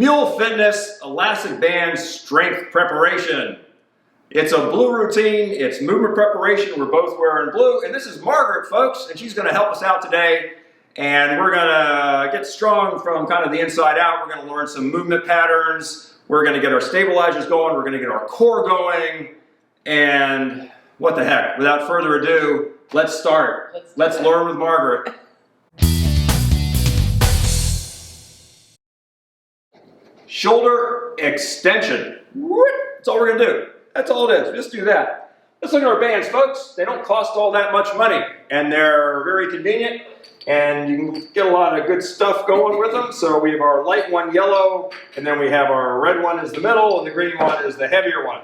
Mule Fitness Elastic Band Strength Preparation. It's a blue routine, it's movement preparation, we're both wearing blue, and this is Margaret, folks, and she's gonna help us out today, and we're gonna get strong from kind of the inside out. We're gonna learn some movement patterns, we're gonna get our stabilizers going, we're gonna get our core going, and what the heck, without further ado, let's start. Let's learn with Margaret. Shoulder extension. That's all we're gonna do. That's all it is, just do that. Let's look at our bands, folks. They don't cost all that much money, and they're very convenient, and you can get a lot of good stuff going with them. So we have our light one, yellow, and then we have our red one is the middle, and the green one is the heavier one.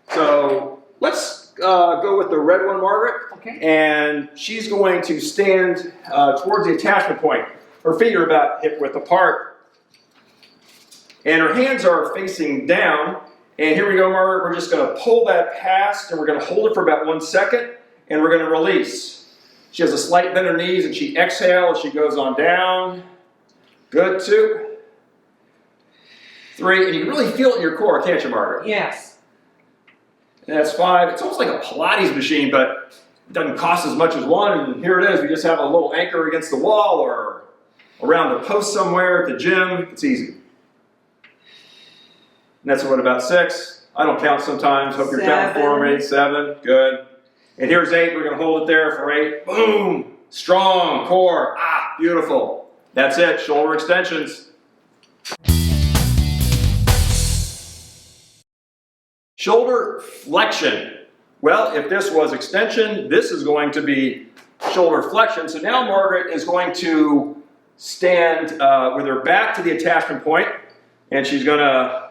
So let's go with the red one, Margaret. Okay. And she's going to stand towards the attachment point. Her feet are about hip width apart. And her hands are facing down. And here we go, Margaret. We're just going to pull that past, and we're going to hold it for about 1 second, and we're going to release. She has a slight bend in her knees, and she exhales as she goes on down. Good, 2, 3, and you can really feel it in your core, can't you, Margaret? Yes. And that's 5. It's almost like a Pilates machine, but it doesn't cost as much as one. And here it is. We just have a little anchor against the wall or around the post somewhere at the gym. It's easy. And that's what, about 6? I don't count sometimes. Hope you're counting for me. 7. Good. And here's 8. We're going to hold it there for 8. Boom. Strong core. Ah, beautiful. That's it. Shoulder extensions. Shoulder flexion. Well, if this was extension, this is going to be shoulder flexion. So now Margaret is going to stand with her back to the attachment point, and she's going to,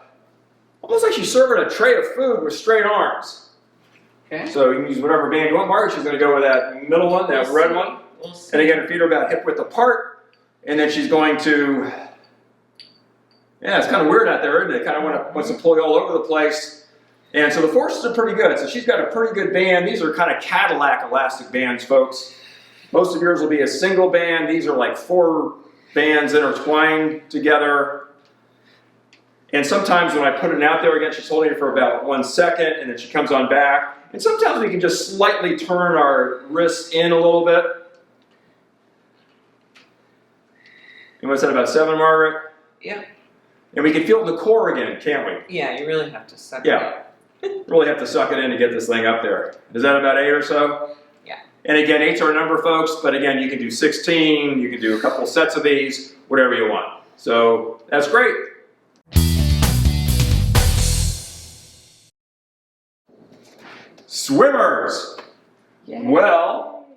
almost like she's serving a tray of food with straight arms. Okay. So you can use whatever band you want. Margaret, she's going to go with that middle one, that red one. And again, her feet are about hip width apart. And then she's going to, yeah, it's kind of weird out there, isn't it? Kind of wants to pull you all over the place. And so the forces are pretty good. So she's got a pretty good band. These are kind of Cadillac elastic bands, folks. Most of yours will be a single band. These are like 4 bands intertwined together. And sometimes when I put it out there, again, she's holding it for about 1 second, and then she comes on back. And sometimes we can just slightly turn our wrists in a little bit. And what's that, about 7, Margaret? Yeah. And we can feel it in the core again, can't we? Yeah, you really have to suck it in. Really have to suck it in to get this thing up there. Is that about 8 or so? Yeah. And again, 8's our number, folks, but again, you can do 16, you can do a couple sets of these, whatever you want. So that's great. Swimmers. Yay. Well,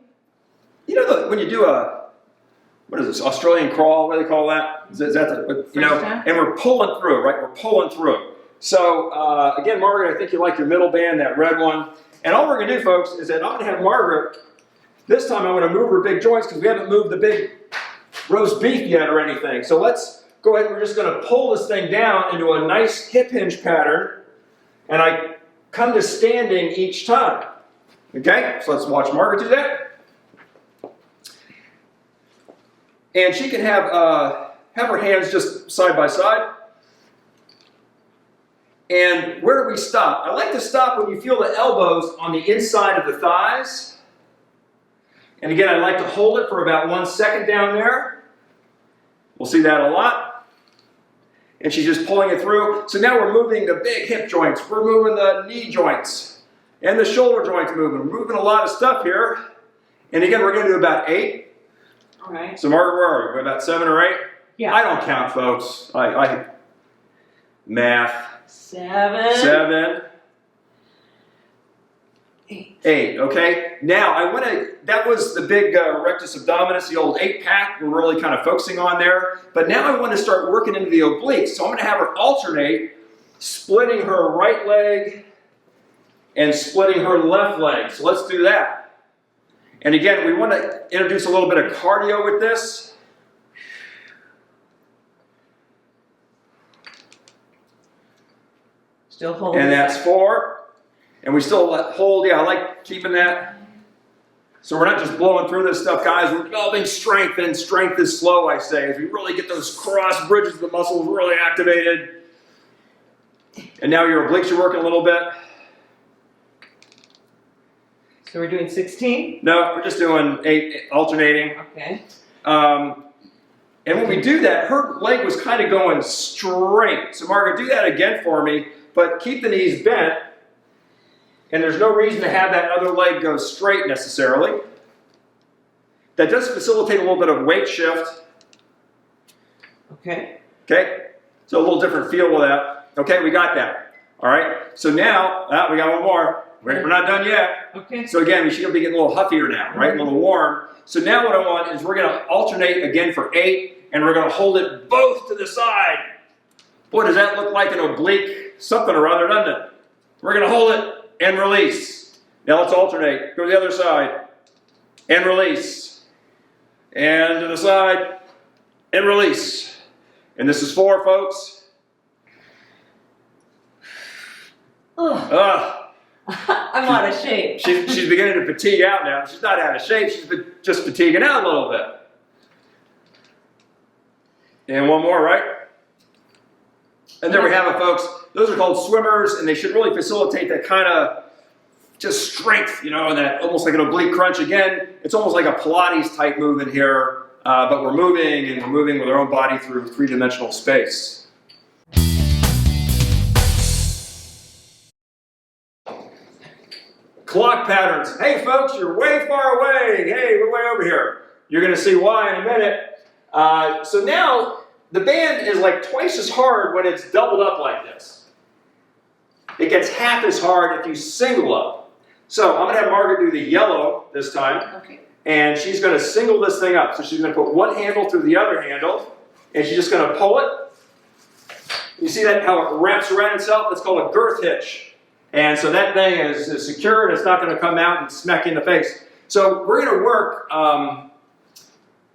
you know when you do a, what is this, Australian crawl, what do they call that? Is that the, you know, and we're pulling through, right? We're pulling through. So again, Margaret, I think you like your middle band, that red one. And all we're gonna do, folks, is that I'm gonna have Margaret, this time I'm gonna move her big joints because we haven't moved the big roast beef yet or anything. So let's go ahead, we're just gonna pull this thing down into a nice hip hinge pattern. And I come to standing each time. Okay, so let's watch Margaret do that. And she can have her hands just side by side. And where do we stop? I like to stop when you feel the elbows on the inside of the thighs. And again, I like to hold it for about 1 second down there. We'll see that a lot. And she's just pulling it through. So now we're moving the big hip joints. We're moving the knee joints. And the shoulder joints moving. We're moving a lot of stuff here. And again, we're going to do about 8. All right. So Margaret, where are we? About 7 or 8? Yeah. I don't count, folks. I math. 7. 8, okay? Now, I want to, that was the big rectus abdominis, the old 8-pack. We're really kind of focusing on there. But now I want to start working into the obliques. So I'm going to have her alternate, splitting her right leg and splitting her left leg. So let's do that. And again, we want to introduce a little bit of cardio with this. Still holding. And that's 4. And we still hold, yeah, I like keeping that. So we're not just blowing through this stuff, guys. We're developing strength, and strength is slow, I say, as we really get those cross bridges of the muscles really activated. And now your obliques are working a little bit. So we're doing 16? No, we're just doing 8, alternating. Okay. And when we do that, her leg was kind of going straight. So Margaret, do that again for me, but keep the knees bent. And there's no reason to have that other leg go straight necessarily. That does facilitate a little bit of weight shift. Okay. Okay, so a little different feel with that. Okay, we got that. All right, so now, we got one more. We're not done yet. Okay. So again, we should be getting a little huffier now, right? A little warm. So now what I want is we're going to alternate again for 8, and we're going to hold it both to the side. Boy, does that look like an oblique something or other, doesn't it? We're going to hold it and release. Now let's alternate. Go to the other side and release. And to the side and release. And this is 4, folks. I'm out of shape. She's beginning to fatigue out now. She's not out of shape. She's just fatiguing out a little bit. And one more, right? And there we have it, folks. Those are called swimmers, and they should really facilitate that kind of just strength, you know, and that almost like an oblique crunch. Again, it's almost like a Pilates type move in here, but we're moving, and we're moving with our own body through 3-dimensional space. Clock patterns. Hey, folks, you're way far away. Hey, we're way over here. You're going to see why in a minute. So now, the band is like twice as hard when it's doubled up like this. It gets half as hard if you single up. So I'm going to have Margaret do the yellow this time. Okay. And she's going to single this thing up. So she's going to put one handle through the other handle, and she's just going to pull it. You see that, how it wraps around itself? That's called a girth hitch. And so that thing is secure, and it's not going to come out and smack you in the face. So we're going to work,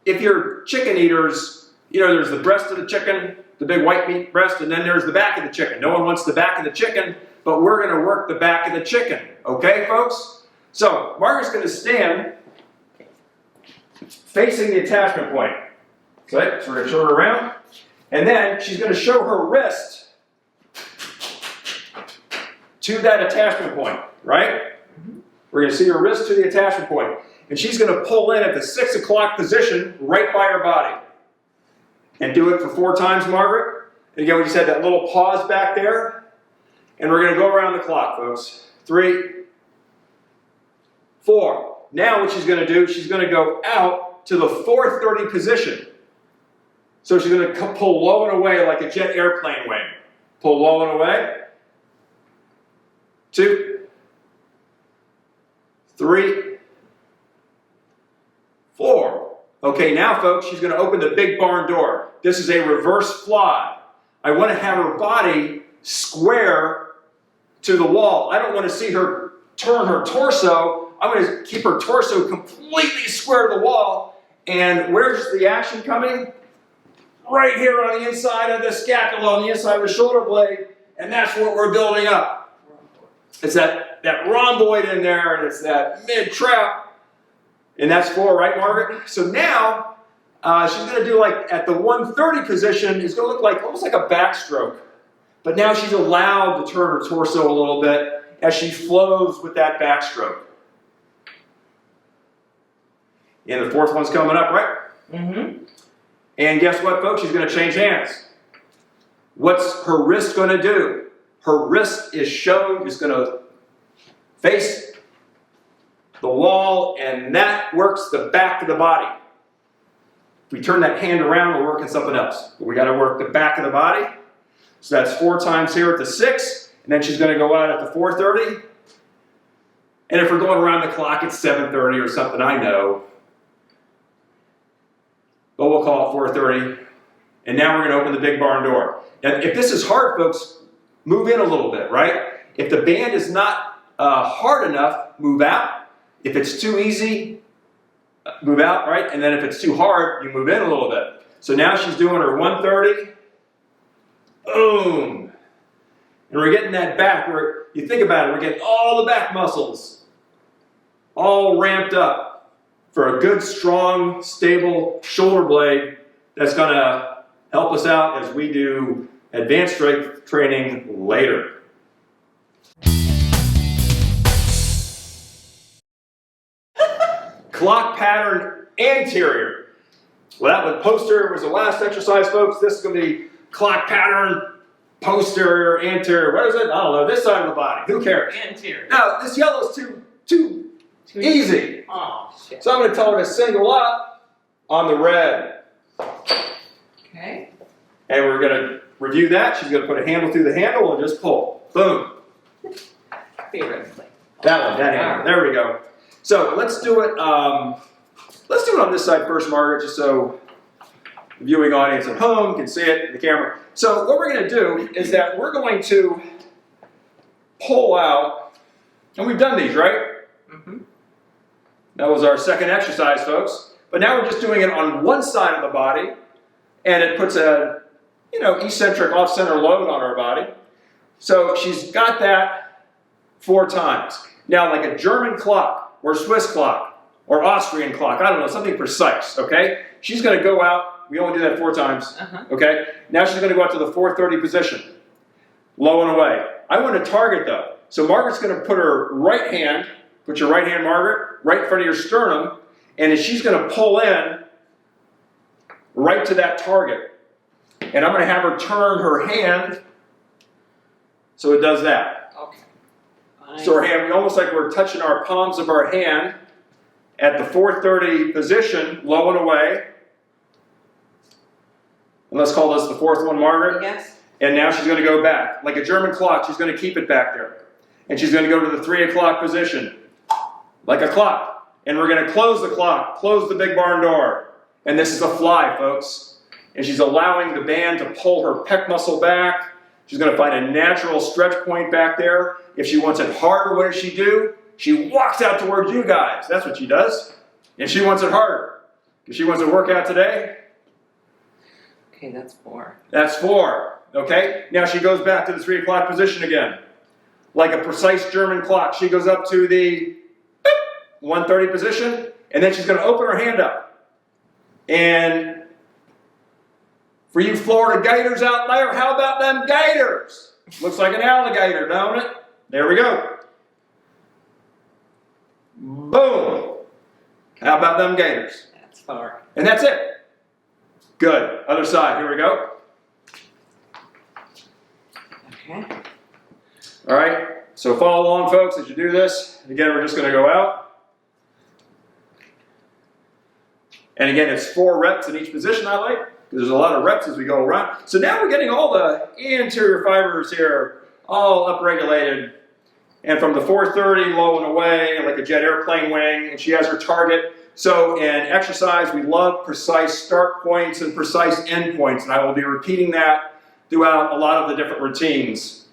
if you're chicken eaters, you know, there's the breast of the chicken, the big white meat breast, and then there's the back of the chicken. No one wants the back of the chicken, but we're going to work the back of the chicken. Okay, folks? So Margaret's going to stand facing the attachment point. Okay, so we're going to show her around. And then she's going to show her wrist to that attachment point, right? We're going to see her wrist to the attachment point. And she's going to pull in at the 6 o'clock position right by her body. And do it for 4 times, Margaret. And again, we just had that little pause back there. And we're going to go around the clock, folks. 3, 4. Now what she's going to do, she's going to go out to the 4:30 position. So she's going to pull low and away like a jet airplane wing. Pull low and away. 2, 3, 4. Okay, now folks, she's going to open the big barn door. This is a reverse fly. I want to have her body square to the wall. I don't want to see her turn her torso. I'm going to keep her torso completely square to the wall. And where's the action coming? Right here on the inside of the scapula, on the inside of the shoulder blade. And that's what we're building up. It's that rhomboid in there, and it's that mid-trap. And that's 4, right, Margaret? So now, she's going to do like, at the 1:30 position, it's going to look like, almost like a backstroke. But now she's allowed to turn her torso a little bit as she flows with that backstroke. And the 4th one's coming up, right? Mm-hmm. And guess what, folks? She's going to change hands. What's her wrist going to do? Her wrist is going to face the wall, and that works the back of the body. If we turn that hand around, we're working something else. But we got to work the back of the body. So that's 4 times here at the 6, and then she's going to go out at the 4:30. And if we're going around the clock, it's 7:30 or something, I know. But we'll call it 4:30. And now we're going to open the big barn door. Now, if this is hard, folks, move in a little bit, right? If the band is not hard enough, move out. If it's too easy, move out, right? And then if it's too hard, you move in a little bit. So now she's doing her 1:30. Boom. And we're getting that back. You think about it, we're getting all the back muscles all ramped up. for a good, strong, stable shoulder blade that's going to help us out as we do advanced strength training later. Clock pattern anterior. Well, that was posterior was the last exercise, folks. This is going to be clock pattern posterior, anterior. What is it? I don't know. This side of the body. Who cares? Anterior. Now, this yellow is too easy. Oh, shit. So I'm going to tell her to single up on the red. Okay. And we're going to review that. She's going to put a handle through the handle and just pull. Boom. Theoretically. That one, that handle. There we go. So let's do it. Let's do it on this side first, Margaret, just so the viewing audience at home can see it in the camera. So what we're going to do is that we're going to pull out, and we've done these, right? Mm-hmm. That was our second exercise, folks. But now we're just doing it on one side of the body, and it puts a, eccentric off-center load on our body. So she's got that 4 times. Now, like a German clock, or Swiss clock, or Austrian clock, I don't know, something precise, okay? She's going to go out, we only do that 4 times, okay? Now she's going to go out to the 430 position, low and away. I want to target though. So Margaret's going to put her right hand, put your right hand, Margaret, right in front of your sternum, and she's going to pull in right to that target. And I'm going to have her turn her hand so it does that. Okay. So her hand, almost like we're touching our palms of our hand at the 430 position, low and away. And let's call this the 4th one, Margaret. Yes. And now she's going to go back. Like a German clock, she's going to keep it back there. And she's going to go to the 3 o'clock position, like a clock. And we're going to close the clock, close the big barn door. And this is a fly, folks. And she's allowing the band to pull her pec muscle back. She's going to find a natural stretch point back there. If she wants it harder, what does she do? She walks out towards you guys. That's what she does. And she wants it harder. Because she wants to work out today. Okay, that's 4. That's 4. Okay? Now she goes back to the 3 o'clock position again. Like a precise German clock. She goes up to the 130 position. And then she's going to open her hand up. And for you Florida Gators out there, how about them gators? Looks like an alligator, don't it? There we go. Boom. How about them gators? That's 4. And that's it. Good. Other side. Here we go. Okay. All right. So follow along, folks, as you do this. Again, we're just going to go out. And again, it's 4 reps in each position, I like. There's a lot of reps as we go around. So now we're getting all the anterior fibers here all upregulated. And from the 430, low and away, like a jet airplane wing, and she has her target. So in exercise, we love precise start points and precise end points. And I will be repeating that throughout a lot of the different routines.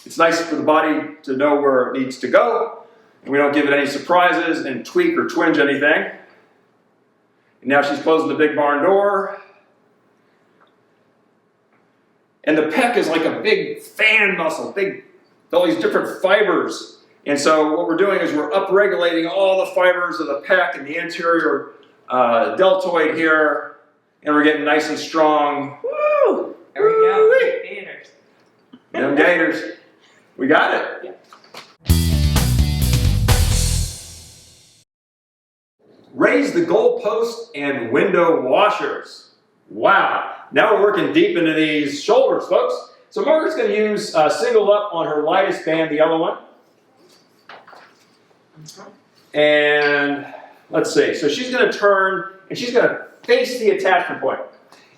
It's nice for the body to know where it needs to go. And we don't give it any surprises and tweak or twinge anything. And now she's closing the big barn door. And the pec is like a big fan muscle, all these different fibers. And so what we're doing is we're upregulating all the fibers of the pec and the anterior deltoid here. And we're getting nice and strong. Woo! There we go. Gators. Them gators. We got it. Yeah. Raise the goalpost and window washers. Wow. Now we're working deep into these shoulders, folks. So Margaret's going to use single up on her lightest band, the yellow one. And let's see. So she's going to turn, and she's going to face the attachment point.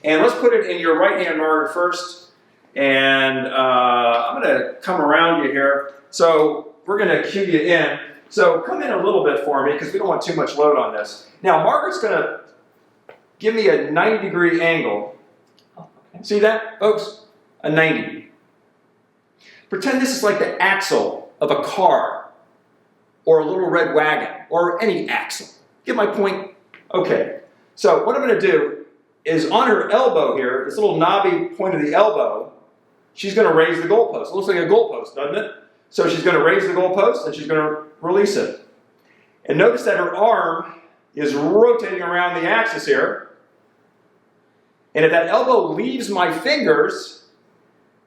And let's put it in your right hand, Margaret, first. And I'm going to come around you here. So we're going to cue you in. So come in a little bit for me, because we don't want too much load on this. Now Margaret's going to give me a 90-degree angle. Okay. See that, folks? A 90. Pretend this is like the axle of a car, or a little red wagon, or any axle. Get my point? Okay. So what I'm going to do is on her elbow here, this little knobby point of the elbow, she's going to raise the goalpost. It looks like a goalpost, doesn't it? So she's going to raise the goalpost, and she's going to release it. And notice that her arm is rotating around the axis here. And if that elbow leaves my fingers,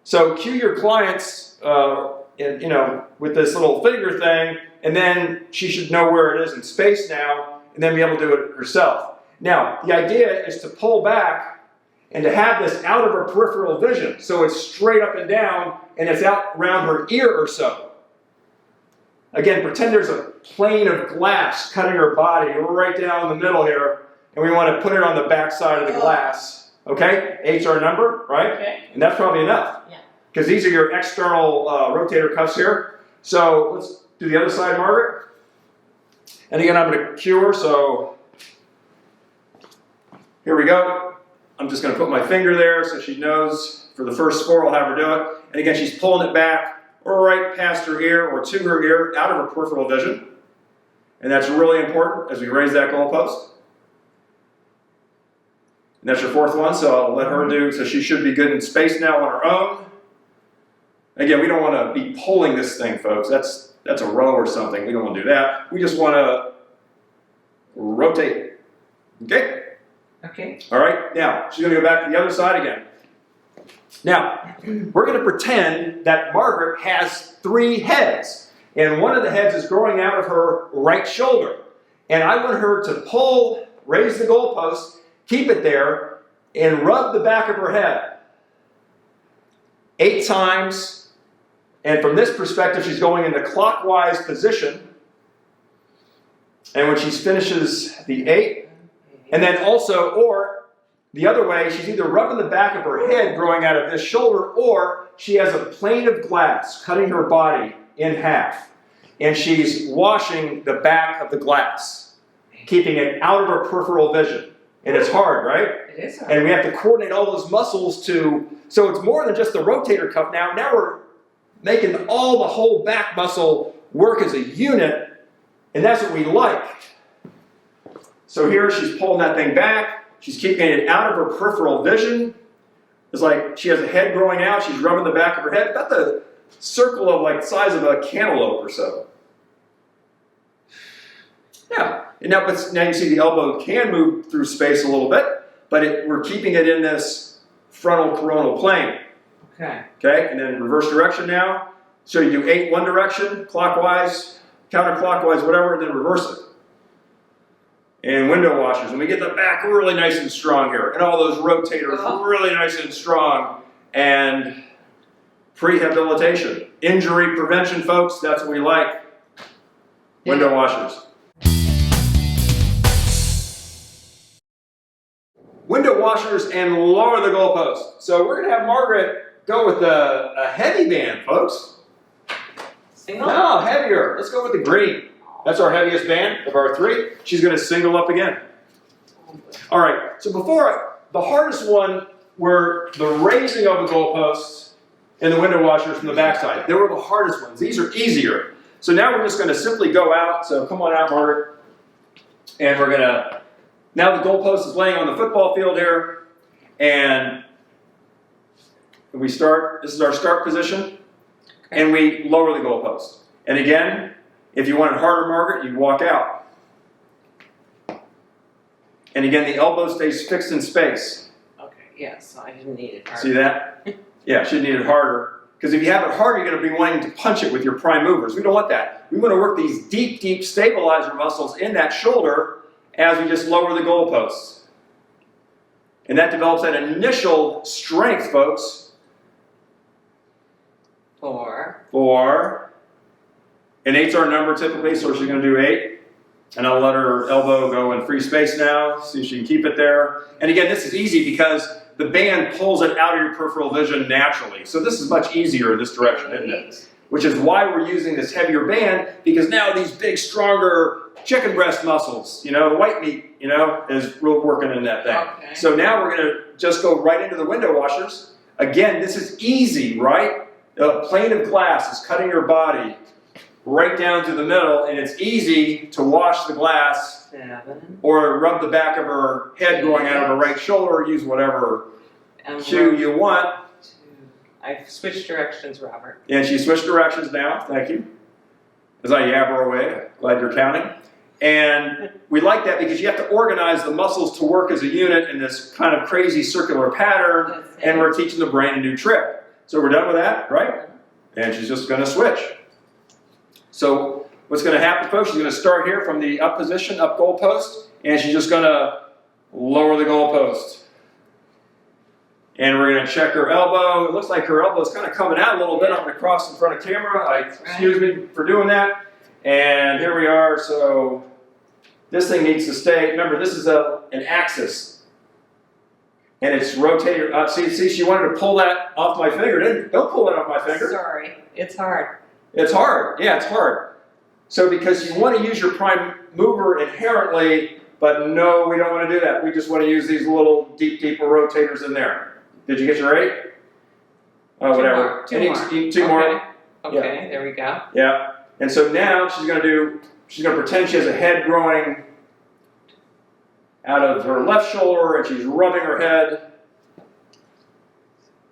so cue your clients, with this little finger thing, and then she should know where it is in space now, and then be able to do it herself. Now, the idea is to pull back and to have this out of her peripheral vision, so it's straight up and down, and it's out around her ear or so. Again, pretend there's a plane of glass cutting her body right down the middle here, and we want to put it on the back side of the glass. Okay? 8's our number, right? Okay. And that's probably enough. Yeah. Because these are your external rotator cuffs here. So let's do the other side, Margaret. And again, I'm going to cue her, so here we go. I'm just going to put my finger there so she knows for the first 4 I'll have her do it. And again, she's pulling it back right past her ear or to her ear, out of her peripheral vision. And that's really important as we raise that goalpost. And that's your 4th one, so I'll let her do, so she should be good in space now on her own. Again, we don't want to be pulling this thing, folks. That's a row or something. We don't want to do that. We just want to rotate. Okay? Okay. All right, now, she's going to go back to the other side again. Now, we're going to pretend that Margaret has 3 heads, and one of the heads is growing out of her right shoulder. And I want her to pull, raise the goalpost, keep it there, and rub the back of her head 8 times. And from this perspective, she's going in the clockwise position. And when she finishes the 8, and then also, or the other way, she's either rubbing the back of her head growing out of this shoulder, or she has a plane of glass cutting her body in half. And she's washing the back of the glass, keeping it out of her peripheral vision. And it's hard, right? It is hard. And we have to coordinate all those muscles to, so it's more than just the rotator cuff now. Now we're making the whole back muscle work as a unit, and that's what we like. So here she's pulling that thing back. She's keeping it out of her peripheral vision. It's like she has a head growing out. She's rubbing the back of her head. About the circle of like size of a cantaloupe or so. Yeah. And now you can see the elbow can move through space a little bit, but we're keeping it in this frontal coronal plane. Okay. Okay, and then reverse direction now. So you do 8 one direction, clockwise, counterclockwise, whatever, and then reverse it. And window washers. And we get the back really nice and strong here. And all those rotators really nice and strong. And prehabilitation. Injury prevention, folks, that's what we like. Window washers. Window washers and lower the goalpost. So we're going to have Margaret go with a heavy band, folks. Single? No, heavier. Let's go with the green. That's our heaviest band of our 3. She's going to single up again. All right, so the hardest one were the raising of the goalposts and the window washers from the backside. They were the hardest ones. These are easier. So now we're just going to simply go out. So come on out, Margaret. And we're going to, now the goalpost is laying on the football field here. And we start, this is our start position. And we lower the goalpost. And again, if you want it harder, Margaret, you walk out. And again, the elbow stays fixed in space. Okay, yeah, so I didn't need it hard. See that? Yeah, should need it harder. Because if you have it hard, you're going to be wanting to punch it with your prime movers. We don't want that. We want to work these deep, deep stabilizer muscles in that shoulder as we just lower the goalposts. And that develops that initial strength, folks. 4. And 8's our number typically, so she's going to do 8. And I'll let her elbow go in free space now, see if she can keep it there. And again, this is easy because the band pulls it out of your peripheral vision naturally. So this is much easier in this direction, isn't it? Which is why we're using this heavier band, because now these big, stronger chicken breast muscles, the white meat, is real working in that thing. Okay. So now we're going to just go right into the window washers. Again, this is easy, right? A plane of glass is cutting your body right down to the middle, and it's easy to wash the glass 7. or rub the back of her head growing out of her right shoulder, or use whatever And cue you want. 2. I've switched directions, Robert. And she switched directions now, thank you. As I yabber away, glad you're counting. And we like that because you have to organize the muscles to work as a unit in this kind of crazy circular pattern, and we're teaching the brain a new trick. So we're done with that, right? And she's just going to switch. So what's going to happen, folks, she's going to start here from the up position, up goalpost, and she's just going to lower the goalpost. And we're going to check her elbow. It looks like her elbow is kind of coming out a little bit. I'm going to cross in front of camera. Excuse me for doing that. And here we are. So this thing needs to stay. Remember, this is an axis. And it's rotating. See, she wanted to pull that off my finger, didn't you? Don't pull that off my finger. Sorry, it's hard. It's hard. Yeah, it's hard. So because you want to use your prime mover inherently, but no, we don't want to do that. We just want to use these little deeper rotators in there. Did you get your 8? Oh, whatever. Two more. Two more. Okay, there we go. Yeah. And so now she's going to pretend she has a head growing out of her left shoulder, and she's rubbing her head.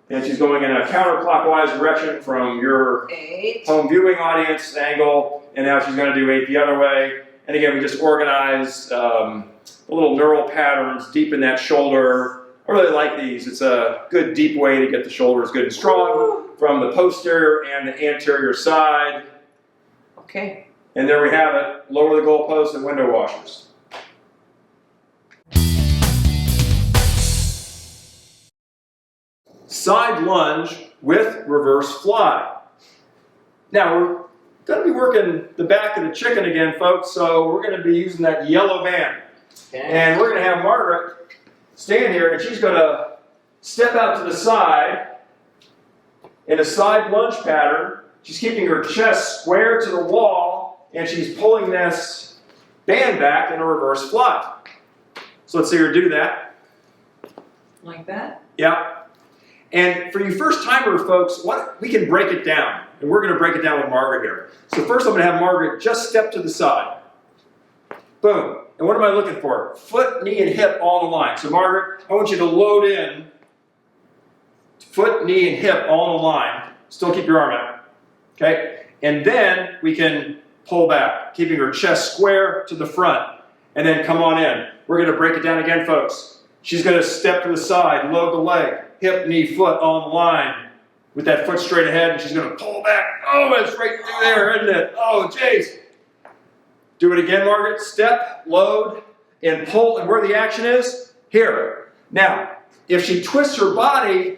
And she's going in a counterclockwise direction from your 8. home viewing audience angle, and now she's going to do 8 the other way. And again, we just organize the little neural patterns deep in that shoulder. I really like these. It's a good deep way to get the shoulders good and strong from the posterior and the anterior side. Okay. And there we have it. Lower the goalposts and window washers. Side lunge with reverse fly. Now we're going to be working the back of the chicken again, folks, so we're going to be using that yellow band. Okay. And we're going to have Margaret stand here, and she's going to step out to the side in a side lunge pattern. She's keeping her chest square to the wall, and she's pulling this band back in a reverse fly. So let's see her do that. Like that? Yeah. And for you first-timer folks, we can break it down, and we're going to break it down with Margaret here. So first I'm going to have Margaret just step to the side. Boom. And what am I looking for? Foot, knee, and hip all in a line. So Margaret, I want you to load in foot, knee, and hip all in a line. Still keep your arm out. Okay? And then we can pull back, keeping her chest square to the front. And then come on in. We're going to break it down again, folks. She's going to step to the side, load the leg, hip, knee, foot all in the line. With that foot straight ahead, and she's going to pull back. Oh, it's right through there, isn't it? Oh, jeez. Do it again, Margaret. Step, load, and pull. And where the action is? Here. Now, if she twists her body,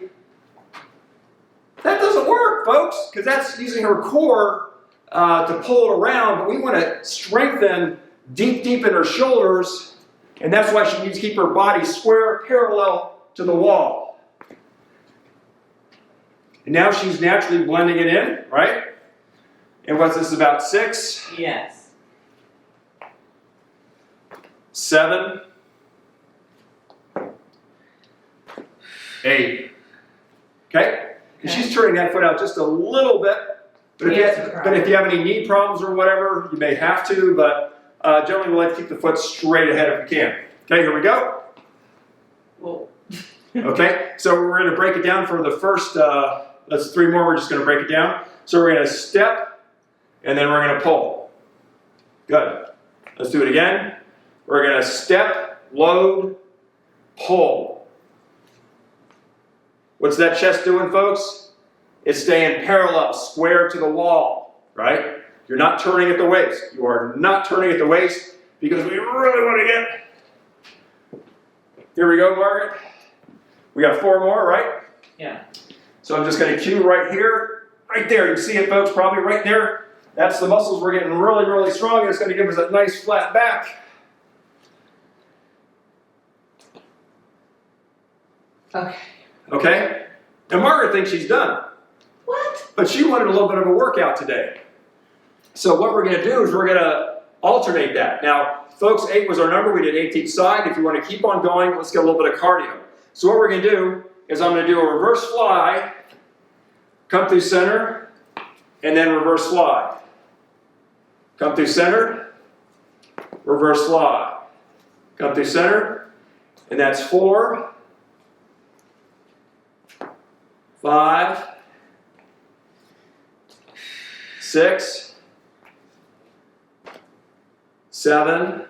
that doesn't work, folks, because that's using her core to pull it around. But we want to strengthen deep in her shoulders, and that's why she needs to keep her body square, parallel to the wall. And now she's naturally blending it in, right? And what's this, about 6? Yes. 7, 8. Okay? And she's turning that foot out just a little bit. But if you have any knee problems or whatever, you may have to. But generally, we like to keep the foot straight ahead if we can. Okay, here we go. Whoa. Okay, so we're going to break it down for the first, that's 3 more. We're just going to break it down. So we're going to step, and then we're going to pull. Good. Let's do it again. We're going to step, load, pull. What's that chest doing, folks? It's staying parallel, square to the wall, right? You're not turning at the waist. You are not turning at the waist because we really want to get... Here we go, Margaret. We got 4 more, right? Yeah. So I'm just going to cue right here, right there. You see it, folks, probably right there. That's the muscles we're getting really strong, and it's going to give us a nice flat back. Okay. Okay? Now Margaret thinks she's done. What? But she wanted a little bit of a workout today. So what we're going to do is we're going to alternate that. Now, folks, 8 was our number. We did 8 each side. If you want to keep on going, let's get a little bit of cardio. So what we're going to do is I'm going to do a reverse fly, come through center, and then reverse fly. Come through center, reverse fly. Come through center, and that's 4, 5, 6, 7,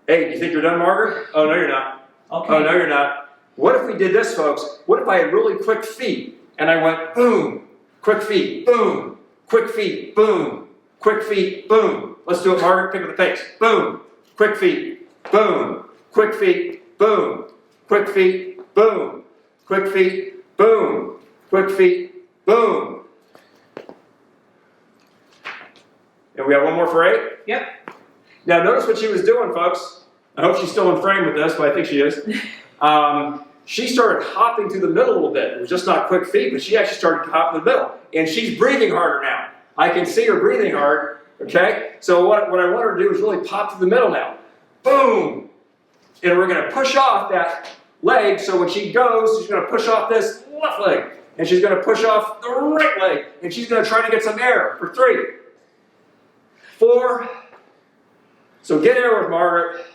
8. You think you're done, Margaret? Oh, no, you're not. Okay. Oh, no, you're not. What if we did this, folks? What if I had really quick feet and I went boom, quick feet, boom, quick feet, boom, quick feet, boom. Let's do it, Margaret. Pick up the pace. Boom, quick feet, boom, quick feet, boom, quick feet, boom, quick feet, boom, quick feet, boom. And we got one more for 8? Yep. Now notice what she was doing, folks. I hope she's still in frame with this, but I think she is. She started hopping through the middle a little bit. It was just not quick feet, but she actually started hopping in the middle. And she's breathing harder now. I can see her breathing hard, okay? So what I want her to do is really pop to the middle now. Boom! And we're gonna push off that leg, so when she goes, she's gonna push off this left leg. And she's gonna push off the right leg. And she's gonna try to get some air for 3, 4. So get air with Margaret.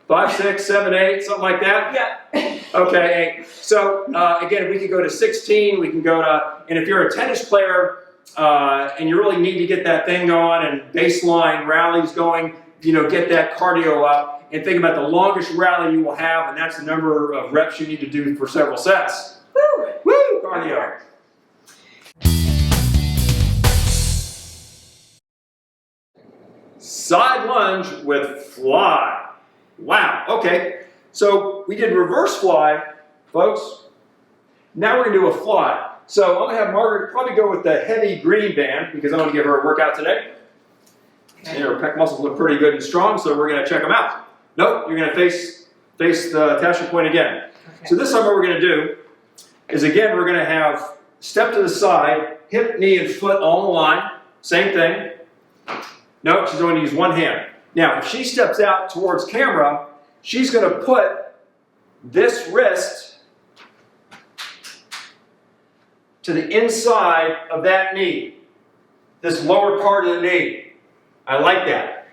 5, 6, 7, 8, something like that? Yeah. Okay, 8. So again, we could go to 16, we can go to, and if you're a tennis player and you really need to get that thing going and baseline rallies going, you know, get that cardio up and think about the longest rally you will have, and that's the number of reps you need to do for several sets. Woo! Woo! Cardio. Side lunge with fly. Wow, okay. So we did reverse fly, folks. Now we're gonna do a fly. So I'm gonna have Margaret probably go with the heavy green band because I want to give her a workout today. Okay. And her pec muscles look pretty good and strong, so we're gonna check them out. Nope, you're gonna face the attachment point again. Okay. So this time what we're gonna do is again, we're gonna have step to the side, hip, knee, and foot all in a line. Same thing. Nope, she's going to use one hand. Now, if she steps out towards camera, she's going to put this wrist to the inside of that knee, this lower part of the knee. I like that.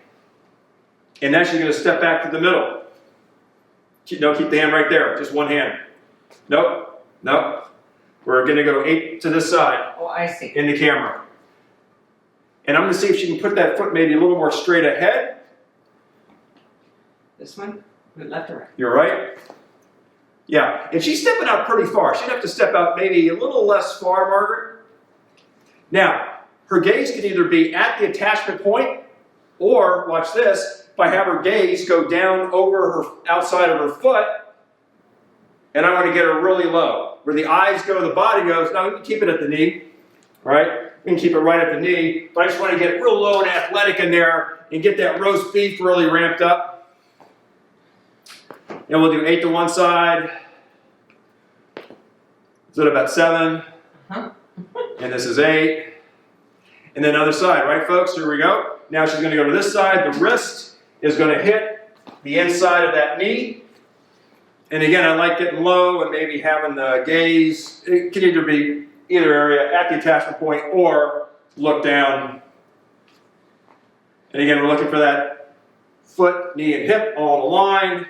And then she's going to step back to the middle. No, keep the hand right there, just one hand. Nope, nope. We're going to go 8 to this side. Oh, I see. In the camera. And I'm going to see if she can put that foot maybe a little more straight ahead. This one? Left or right? You're right. Yeah, and she's stepping out pretty far. She'd have to step out maybe a little less far, Margaret. Now, her gaze can either be at the attachment point, or, watch this, if I have her gaze go down over her outside of her foot, and I want to get her really low. Where the eyes go, the body goes. Now, we can keep it at the knee, right? We can keep it right at the knee, but I just want to get real low and athletic in there and get that roast beef really ramped up. And we'll do 8 to one side. So about 7. Uh-huh. And this is 8. And then other side, right, folks? Here we go. Now she's going to go to this side. The wrist is going to hit the inside of that knee. And again, I like getting low and maybe having the gaze. It can either be either area at the attachment point or look down. And again, we're looking for that foot, knee, and hip all in a line.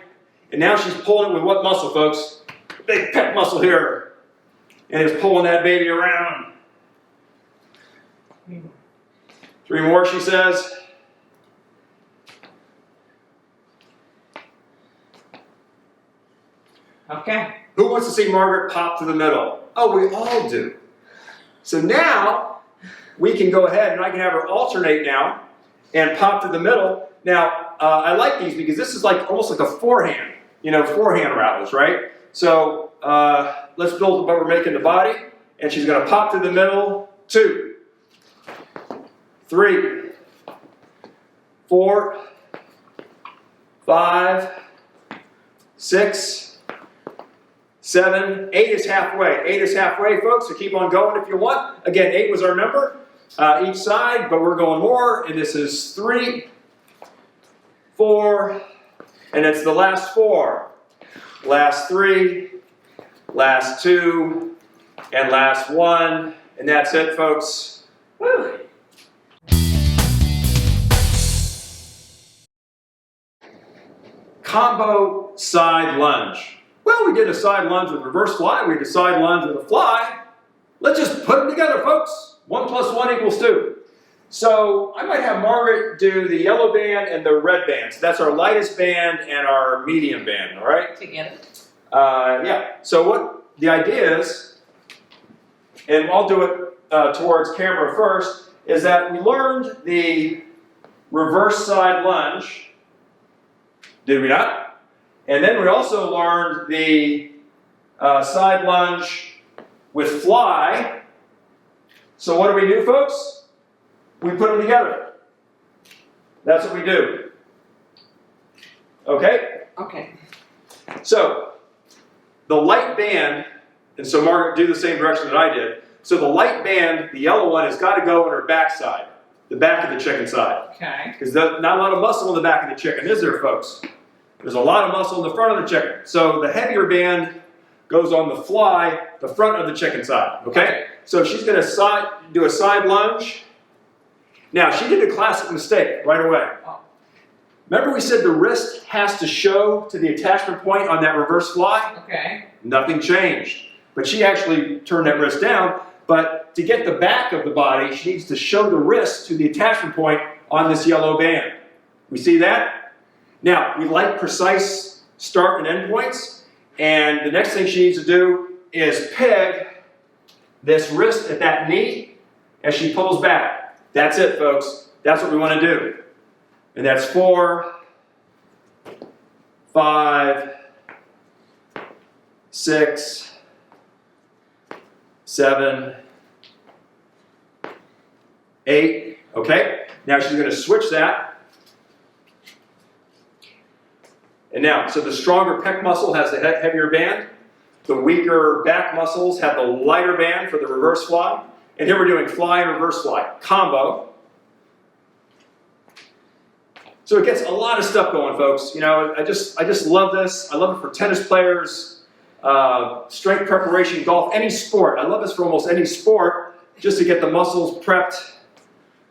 And now she's pulling it with what muscle, folks? Big pec muscle here. And it's pulling that baby around. 3 more, she says. Okay. Who wants to see Margaret pop to the middle? Oh, we all do. So now we can go ahead and I can have her alternate now and pop to the middle. Now, I like these because this is like almost like a forehand, you know, forehand rallies, right? So let's build what we're making the body. And she's going to pop to the middle. 2, 3, 4, 5, 6, 7, 8 is halfway. 8 is halfway, folks, so keep on going if you want. Again, 8 was our number each side, but we're going more, and this is 3, 4, and it's the last 4. Last 3, last 2, and last 1, and that's it, folks. Woo. Combo side lunge. Well, we did a side lunge with reverse fly. We did a side lunge with a fly. Let's just put them together, folks. 1 + 1 = 2. So I might have Margaret do the yellow band and the red band. So that's our lightest band and our medium band, all right? Together. Yeah, so what the idea is, and I'll do it towards camera first, is that we learned the reverse side lunge, did we not? And then we also learned the side lunge with fly. So what do, folks? We put them together. That's what we do. Okay? Okay. So, the light band, and so Margaret, do the same direction that I did. So the light band, the yellow one, has got to go on her back side, the back of the chicken side. Okay. Because not a lot of muscle in the back of the chicken, is there, folks? There's a lot of muscle in the front of the chicken. So the heavier band goes on the fly, the front of the chicken side, okay? So she's going to do a side lunge. Now, she did a classic mistake right away. Oh. Remember we said the wrist has to show to the attachment point on that reverse fly? Okay. Nothing changed. But she actually turned that wrist down. But to get the back of the body, she needs to show the wrist to the attachment point on this yellow band. We see that? Now, we like precise start and end points. And the next thing she needs to do is peg this wrist at that knee as she pulls back. That's it, folks. That's what we want to do. And that's 4, 5, 6, 7, 8. Okay? Now she's going to switch that. And now, so the stronger pec muscle has the heavier band. The weaker back muscles have the lighter band for the reverse fly. And here we're doing fly and reverse fly combo. So it gets a lot of stuff going, folks. You know, I just love this. I love it for tennis players, strength preparation, golf, any sport. I love this for almost any sport, just to get the muscles prepped.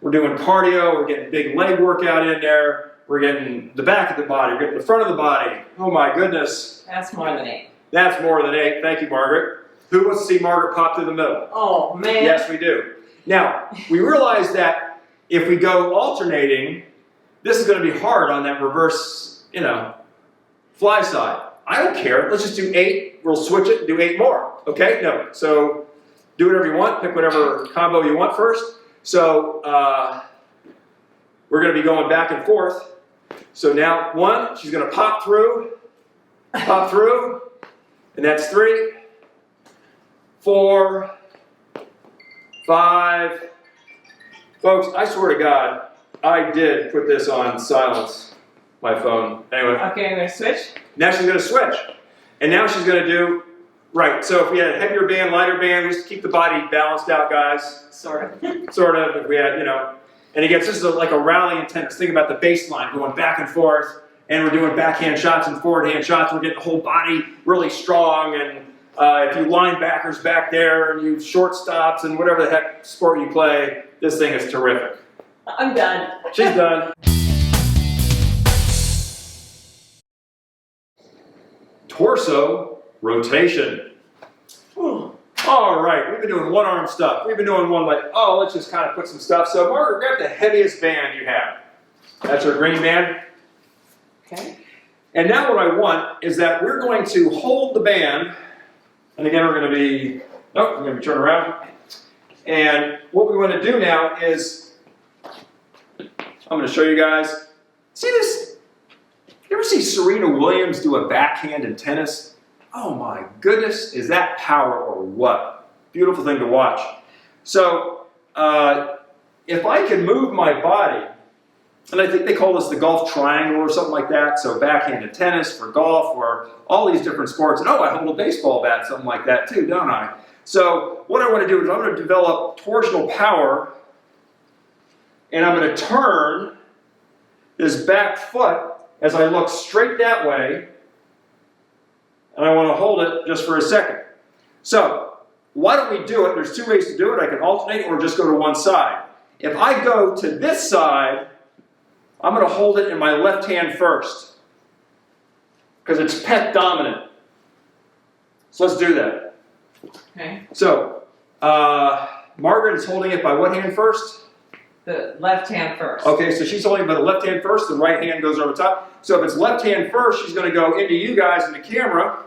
We're doing cardio. We're getting big leg workout in there. We're getting the back of the body. We're getting the front of the body. Oh my goodness. That's more than 8. That's more than 8. Thank you, Margaret. Who wants to see Margaret pop through the middle? Oh, man. Yes, we do. Now, we realize that if we go alternating, this is going to be hard on that reverse, fly side. I don't care. Let's just do 8. We'll switch it and do 8 more. Okay? No. So, do whatever you want. Pick whatever combo you want first. So, we're going to be going back and forth. So now, 1, she's going to pop through, and that's 3. 4, 5. Folks, I swear to God, I did put this on silence, my phone. Anyway. Okay, I'm going to switch. Now she's going to switch. And now she's going to do, right, so if we had a heavier band, lighter band, we just keep the body balanced out, guys. Sort of. Sort of, if we had, And again, this is like a rally in tennis. Think about the baseline going back and forth, and we're doing backhand shots and forehand shots. We're getting the whole body really strong, and if you linebackers back there and you shortstops and whatever the heck sport you play, this thing is terrific. I'm done. She's done. Torso rotation. All right, we've been doing one arm stuff. We've been doing one leg. Oh, let's just kind of put some stuff. So Margaret, grab the heaviest band you have. That's our green band. Okay. And now what I want is that we're going to hold the band. And again, we're going to be, we're going to turn around. And what we want to do now is, I'm going to show you guys. See this? You ever see Serena Williams do a backhand in tennis? Oh my goodness, is that power or what? Beautiful thing to watch. So, if I can move my body, and I think they call this the golf triangle or something like that, so backhand in tennis, for golf, or all these different sports, and I hold a baseball bat, something like that too, don't I? So, what I want to do is I'm going to develop torsional power, and I'm going to turn this back foot as I look straight that way, and I want to hold it just for a second. So, why don't we do it? There's 2 ways to do it. I can alternate or just go to one side. If I go to this side, I'm going to hold it in my left hand first, because it's pec dominant. So let's do that. Okay. So, Margaret is holding it by what hand first? The left hand first. Okay, so she's holding by the left hand first, the right hand goes over top. So if it's left hand first, she's going to go into you guys in the camera.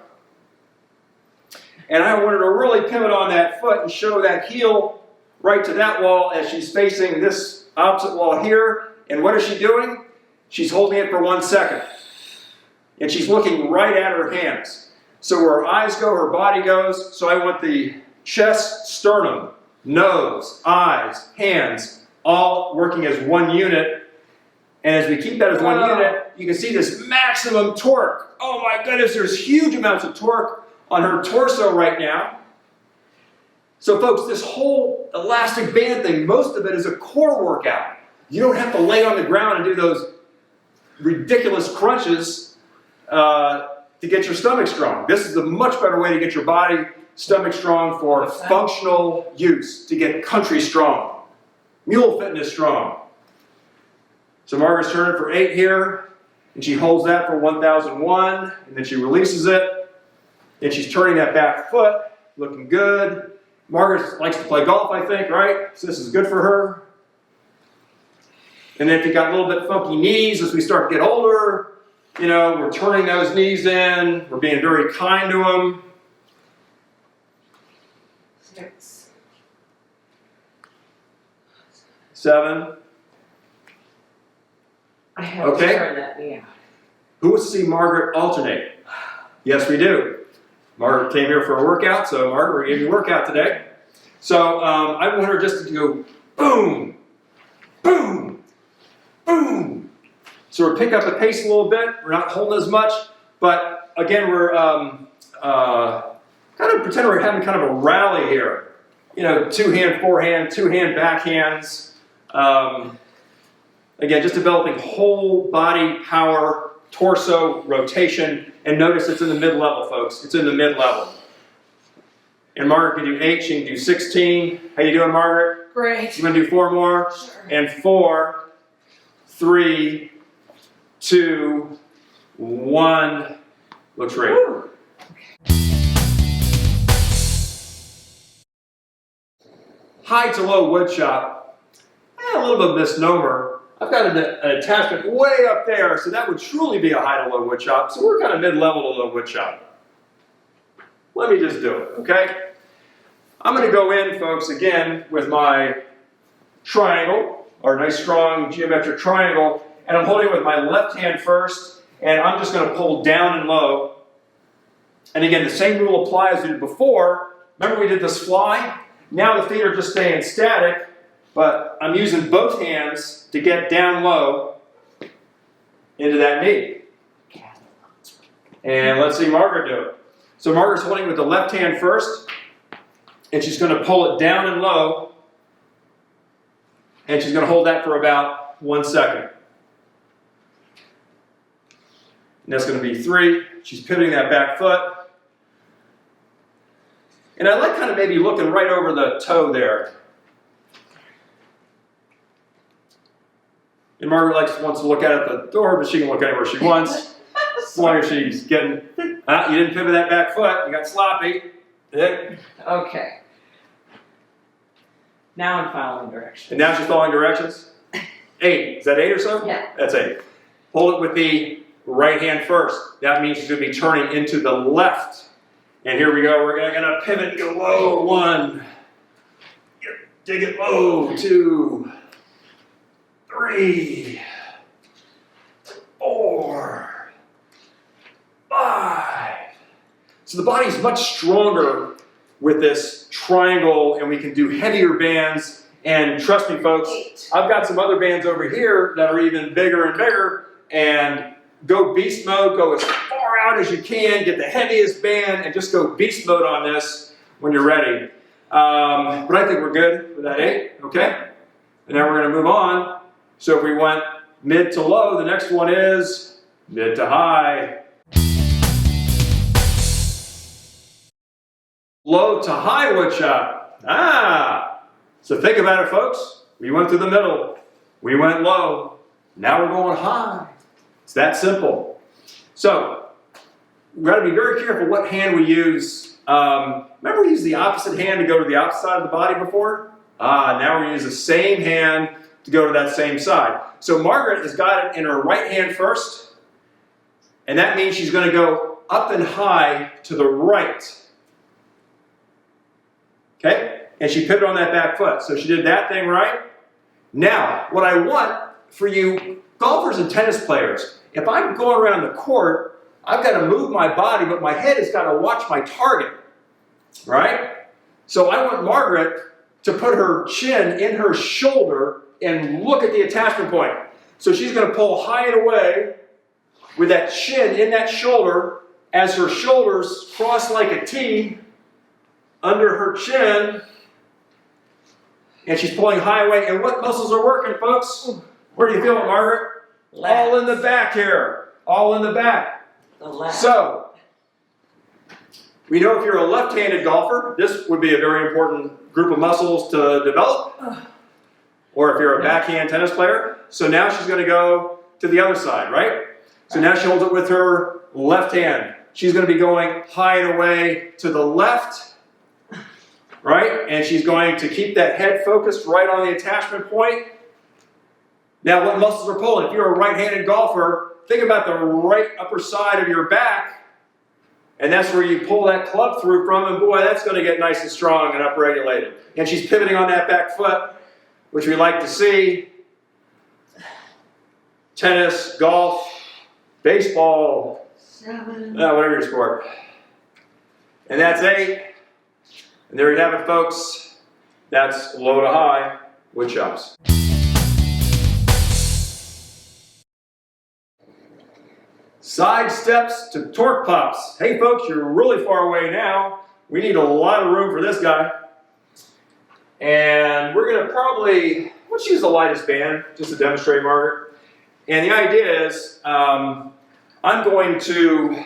And I want her to really pivot on that foot and show that heel right to that wall as she's facing this opposite wall here. And what is she doing? She's holding it for 1 second. And she's looking right at her hands. So where her eyes go, her body goes. So I want the chest, sternum, nose, eyes, hands, all working as one unit. And as we keep that as one unit, you can see this maximum torque. Oh my goodness, there's huge amounts of torque on her torso right now. So folks, this whole elastic band thing, most of it is a core workout. You don't have to lay on the ground and do those ridiculous crunches to get your stomach strong. This is a much better way to get your body, stomach strong for functional use, to get country strong, Mule Fitness strong. So Margaret's turning for 8 here, and she holds that for 1001, and then she releases it. And she's turning that back foot, looking good. Margaret likes to play golf, I think, right? So this is good for her. And then if you got a little bit funky knees as we start to get older, you know, we're turning those knees in. We're being very kind to them. 6. 7. I have to turn that knee out. Who wants to see Margaret alternate? Yes, we do. Margaret came here for a workout, so Margaret, we're going to give you a workout today. So I want her just to go boom, boom, boom. So we're picking up the pace a little bit. We're not holding as much, but again, we're kind of pretend we're having kind of a rally here. You know, 2-hand, forehand, 2-hand backhands. Again, just developing whole body power, torso, rotation. And notice it's in the mid-level, folks. It's in the mid-level. And Margaret can do 8. She can do 16. How you doing, Margaret? Great. You want to do 4 more? Sure. And 4, 3, 2, 1. Looks great. Woo. High to low wood chop. A little bit of misnomer. I've got an attachment way up there, so that would truly be a high to low wood chop. So we're kind of mid-level to low wood chop. Let me just do it, okay? I'm going to go in, folks, again with my triangle, our nice strong geometric triangle, and I'm holding it with my left hand first, and I'm just going to pull down and low. And again, the same rule applies as we did before. Remember we did this fly? Now the feet are just staying static, but I'm using both hands to get down low into that knee. And let's see Margaret do it. So Margaret's holding with the left hand first, and she's going to pull it down and low, and she's going to hold that for about 1 second. And that's going to be 3. She's pivoting that back foot. And I like kind of maybe looking right over the toe there. And Margaret wants to look out at the door, but she can look anywhere she wants. As long as she's getting, you didn't pivot that back foot, you got sloppy. Okay. Now I'm following directions. And now she's following directions. 8, is that 8 or so? Yeah. That's 8. Hold it with the right hand first. That means she's going to be turning into the left. And here we go, we're going to pivot and go low. 1, dig it low. 2, 3, 4, 5. So the body's much stronger with this triangle, and we can do heavier bands. And trust me, folks, 8. I've got some other bands over here that are even bigger and bigger. And go beast mode, go as far out as you can, get the heaviest band, and just go beast mode on this when you're ready. But I think we're good with that 8, okay? And now we're going to move on. So if we went mid to low, the next one is mid to high. Low to high wood chop. So think about it, folks. We went through the middle. We went low. Now we're going high. It's that simple. So we've got to be very careful what hand we use. Remember we used the opposite hand to go to the opposite side of the body before? Now we use the same hand to go to that same side. So Margaret has got it in her right hand first, and that means she's going to go up and high to the right. Okay? And she pivoted on that back foot. So she did that thing right. Now, what I want for you golfers and tennis players, if I'm going around the court, I've got to move my body, but my head has got to watch my target. Right? So I want Margaret to put her chin in her shoulder and look at the attachment point. So she's going to pull high and away with that chin in that shoulder as her shoulders cross like a T under her chin. And she's pulling high away. And what muscles are working, folks? Where do you feel it, Margaret? Left. All in the back here. All in the back. The left. So, we know if you're a left-handed golfer, this would be a very important group of muscles to develop. Or if you're a backhand tennis player. So now she's going to go to the other side, right? So now she holds it with her left hand. She's going to be going high and away to the left, right? And she's going to keep that head focused right on the attachment point. Now, what muscles are pulling? If you're a right-handed golfer, think about the right upper side of your back. And that's where you pull that club through from, and boy, that's going to get nice and strong and upregulated. And she's pivoting on that back foot, which we like to see. Tennis, golf, baseball, 7. whatever your sport. And that's 8. And there you have it, folks. That's low to high with chops. Side steps to torque pops. Hey folks, you're really far away now. We need a lot of room for this guy. And we're going to probably, let's use the lightest band just to demonstrate, Margaret. And the idea is, I'm going to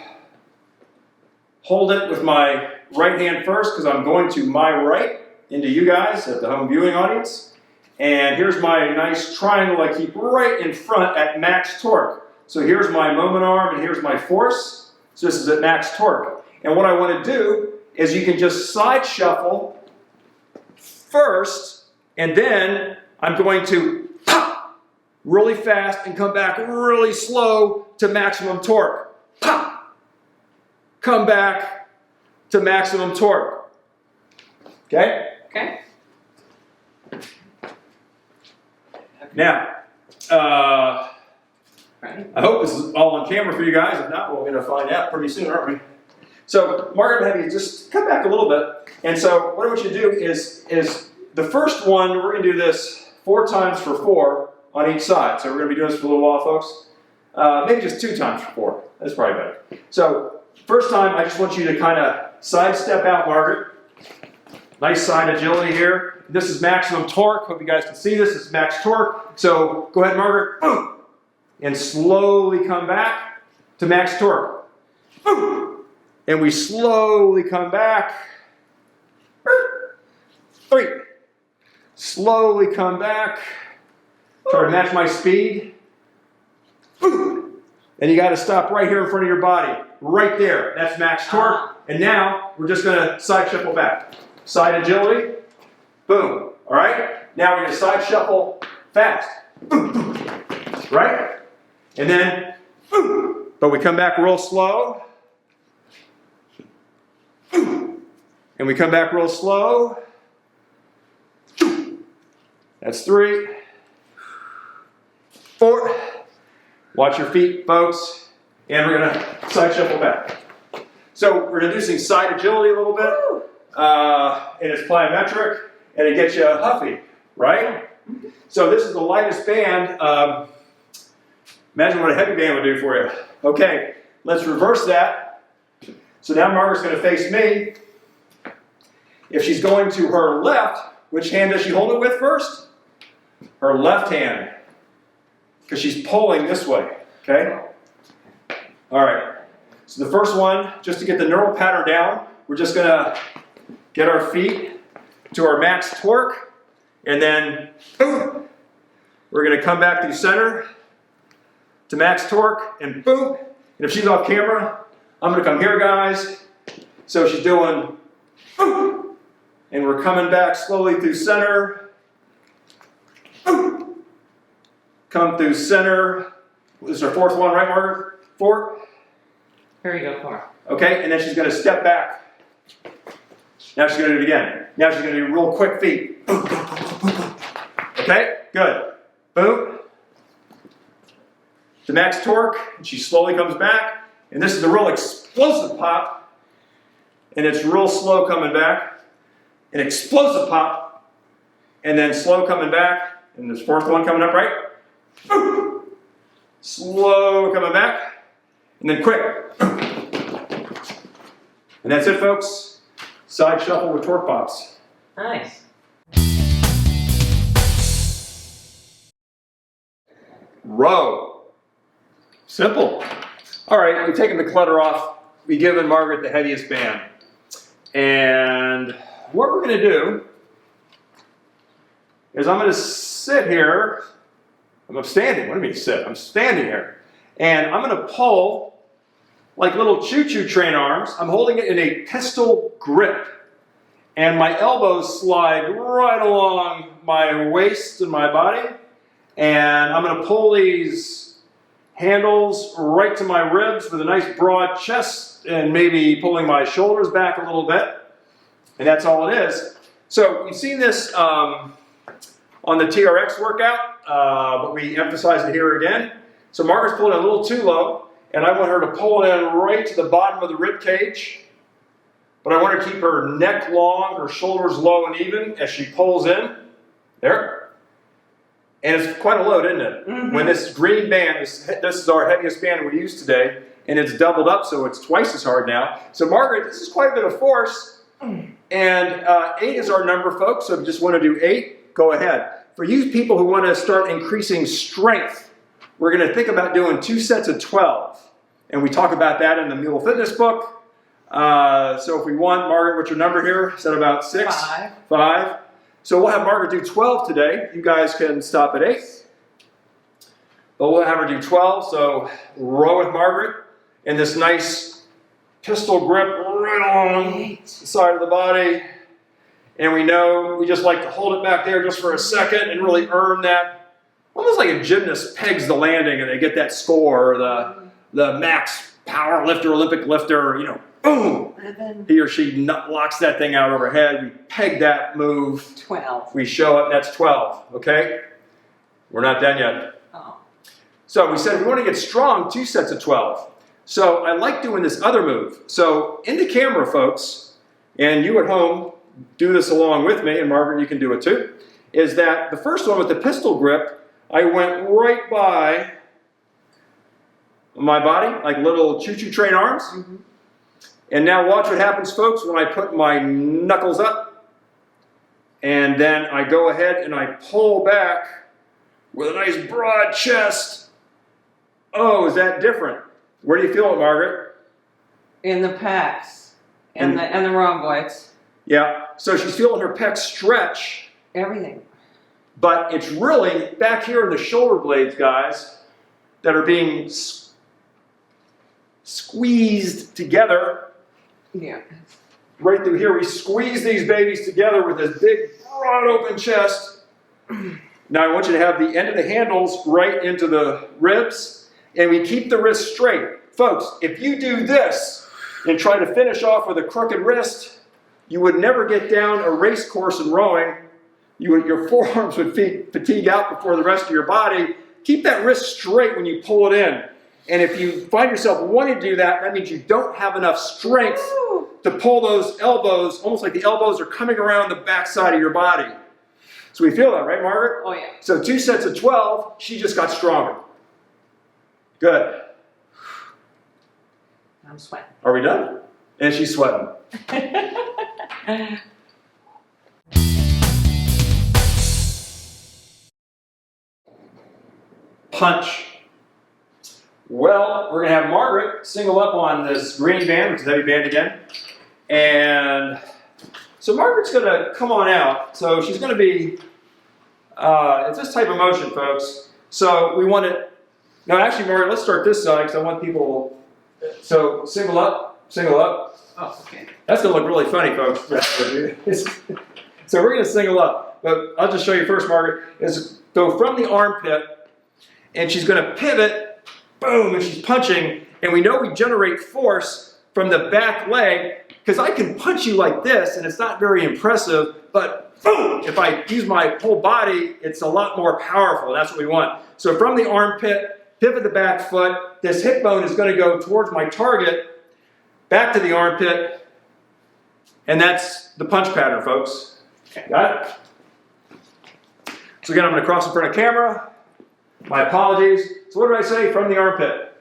hold it with my right hand first because I'm going to my right into you guys at the home viewing audience. And here's my nice triangle I keep right in front at max torque. So here's my moment arm and here's my force. So this is at max torque. And what I want to do is you can just side shuffle first, and then I'm going to pop really fast and come back really slow to maximum torque. Pop! Come back to maximum torque. Okay? Okay. Now, I hope this is all on camera for you guys. If not, we're going to find out pretty soon, aren't we? So, Margaret, have you just come back a little bit. And so, what I want you to do is the first one, we're going to do this 4 times for 4 on each side. So, we're going to be doing this for a little while, folks. Maybe just 2 times for 4. That's probably better. So, first time, I just want you to kind of sidestep out, Margaret. Nice side agility here. This is maximum torque. Hope you guys can see this. This is max torque. So, go ahead, Margaret. Boom. And slowly come back to max torque. And we slowly come back. 3. Slowly come back. Try to match my speed. And you got to stop right here in front of your body. Right there. That's max torque. And now we're just going to side shuffle back. Side agility. Boom. All right? Now we're going to side shuffle fast. Right? And then, but we come back real slow. And we come back real slow. That's 3. 4. Watch your feet, folks. And we're going to side shuffle back. So we're introducing side agility a little bit. And it's plyometric. And it gets you huffy, right? So this is the lightest band. Imagine what a heavy band would do for you. Okay, let's reverse that. So now Margaret's going to face me. If she's going to her left, which hand does she hold it with first? Her left hand. Because she's pulling this way, okay? All right, so the first one, just to get the neural pattern down, we're just going to get our feet to our max torque, and then boom, we're going to come back through center to max torque, and boom. And if she's off camera, I'm going to come here, guys. So she's doing boom, and we're coming back slowly through center, boom, come through center. This is our fourth one, right, Margaret? 4. Here you go, 4. Okay, and then she's going to step back. Now she's going to do it again. Now she's going to do real quick feet. Okay, good. Boom. To max torque, and she slowly comes back. And this is the real explosive pop. And it's real slow coming back. An explosive pop. And then slow coming back. And this fourth one coming up, right? Boom. Slow coming back. And then quick. And that's it, folks. Side shuffle with torque pops. Nice. Row. Simple. All right, we've taken the clutter off. We've given Margaret the heaviest band. And what we're going to do is I'm going to sit here. I'm standing. What do you mean sit? I'm standing here. And I'm going to pull like little choo-choo train arms. I'm holding it in a pistol grip. And my elbows slide right along my waist and my body. And I'm going to pull these handles right to my ribs with a nice broad chest and maybe pulling my shoulders back a little bit. And that's all it is. So you've seen this on the TRX workout, but we emphasize it here again. So Margaret's pulling a little too low, and I want her to pull it in right to the bottom of the rib cage. But I want her to keep her neck long, her shoulders low and even as she pulls in. There. And it's quite a load, isn't it? Mm-hmm. When this green band, this is our heaviest band we used today, and it's doubled up, so it's twice as hard now. So Margaret, this is quite a bit of force. And 8 is our number, folks, so if you just want to do 8, go ahead. For you people who want to start increasing strength, we're going to think about doing 2 sets of 12. And we talk about that in the Mule Fitness book. So if we want, Margaret, what's your number here? Is that about 6? 5. 5. So we'll have Margaret do 12 today. You guys can stop at 8. But we'll have her do 12. So row with Margaret in this nice pistol grip right along the side of the body. And we know we just like to hold it back there just for a second and really earn that. Almost like a gymnast pegs the landing and they get that score, or the max power lifter, Olympic lifter, you know, boom! He or she locks that thing out overhead. We peg that move. 12. We show it, that's 12, okay? We're not done yet. Oh. So we said if we want to get strong, 2 sets of 12. So I like doing this other move. So in the camera, folks, and you at home, do this along with me, and Margaret, you can do it too, is that the first one with the pistol grip, I went right by my body, like little choo-choo train arms. Mm-hmm. And now watch what happens, folks, when I put my knuckles up. And then I go ahead and I pull back with a nice broad chest. Oh, is that different? Where do you feel it, Margaret? In the pecs and the rhomboids. Yeah, so she's feeling her pecs stretch. Everything. But it's really back here in the shoulder blades, guys, that are being squeezed together. Yeah. Right through here, we squeeze these babies together with this big, broad open chest. Now I want you to have the end of the handles right into the ribs, and we keep the wrist straight. Folks, if you do this and try to finish off with a crooked wrist, you would never get down a race course in rowing. Your forearms would fatigue out before the rest of your body. Keep that wrist straight when you pull it in. And if you find yourself wanting to do that, that means you don't have enough strength to pull those elbows, almost like the elbows are coming around the backside of your body. So we feel that, right, Margaret? Oh, yeah. So 2 sets of 12, she just got stronger. Good. I'm sweating. Are we done? And she's sweating. Punch. Well, we're going to have Margaret single up on this green band, which is a heavy band again. And so Margaret's going to come on out. So she's going to be, it's this type of motion, folks. So we want it, no, actually, Margaret, let's start this side because I want people, so single up, single up. Oh, okay. That's going to look really funny, folks. So we're going to single up. But I'll just show you first, Margaret, is go from the armpit and she's going to pivot, boom, and she's punching, and we know we generate force from the back leg, because I can punch you like this, and it's not very impressive, but boom, if I use my whole body, it's a lot more powerful, and that's what we want. So from the armpit, pivot the back foot, this hip bone is going to go towards my target, back to the armpit, and that's the punch pattern, folks. Got it? So again, I'm going to cross in front of camera. My apologies. So what did I say? From the armpit.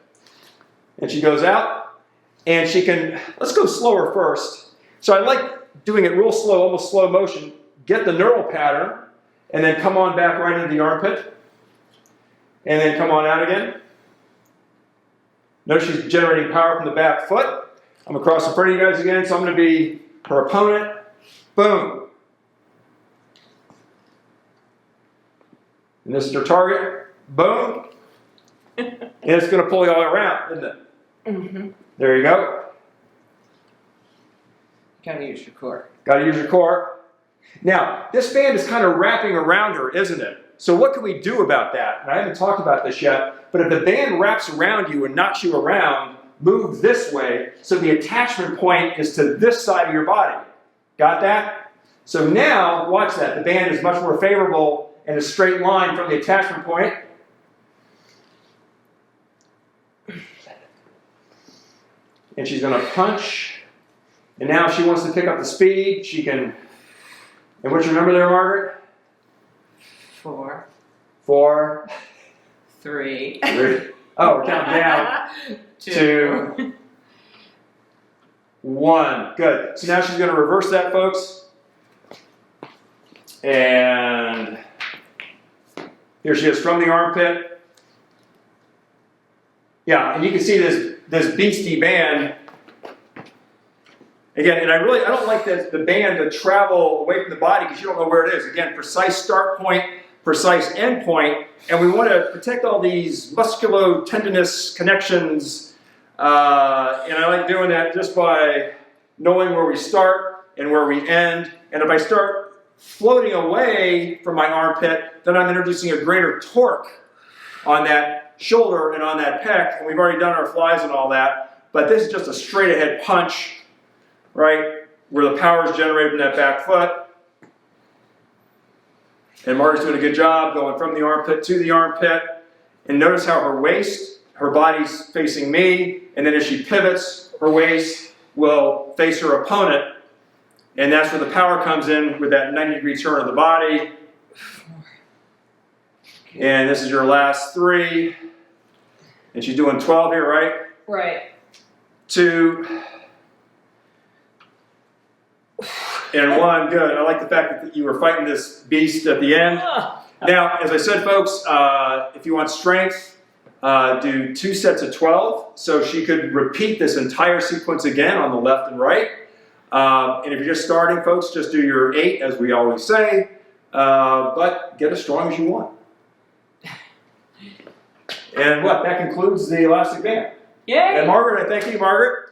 And she goes out, and she can, let's go slower first. So I like doing it real slow, almost slow motion. Get the neural pattern, and then come on back right into the armpit. And then come on out again. Notice she's generating power from the back foot. I'm going to cross in front of you guys again, so I'm going to be her opponent. Boom. And this is her target. Boom. And it's going to pull you all around, isn't it? Mm-hmm. There you go. Gotta use your core. Got to use your core. Now, this band is kind of wrapping around her, isn't it? So what can we do about that? And I haven't talked about this yet, but if the band wraps around you and knocks you around, move this way, so the attachment point is to this side of your body. Got that? So now, watch that. The band is much more favorable in a straight line from the attachment point. And she's going to punch. And now if she wants to pick up the speed, she can. And what you remember there, Margaret? 4, 4, 3. 3. Oh, we're counting down. 2, 1. Good. So now she's going to reverse that, folks. And here she is from the armpit. Yeah, and you can see this beastie band. Again, and I don't like the band to travel away from the body because you don't know where it is. Again, precise start point, precise end point, and we want to protect all these musculo-tendinous connections. And I like doing that just by knowing where we start and where we end. And if I start floating away from my armpit, then I'm introducing a greater torque on that shoulder and on that pec, and we've already done our flies and all that, but this is just a straight ahead punch, right, where the power is generated from that back foot. And Margaret's doing a good job going from the armpit to the armpit, and notice how her waist, her body's facing me, and then as she pivots, her waist will face her opponent. And that's where the power comes in with that 90-degree turn of the body. And this is your last 3. And she's doing 12 here, right? Right. 2. And 1. Good. I like the fact that you were fighting this beast at the end. Now, as I said, folks, if you want strength, do 2 sets of 12. So she could repeat this entire sequence again on the left and right. And if you're just starting, folks, just do your 8, as we always say, but get as strong as you want. And that concludes the elastic band. Yay! And Margaret, I thank you, Margaret.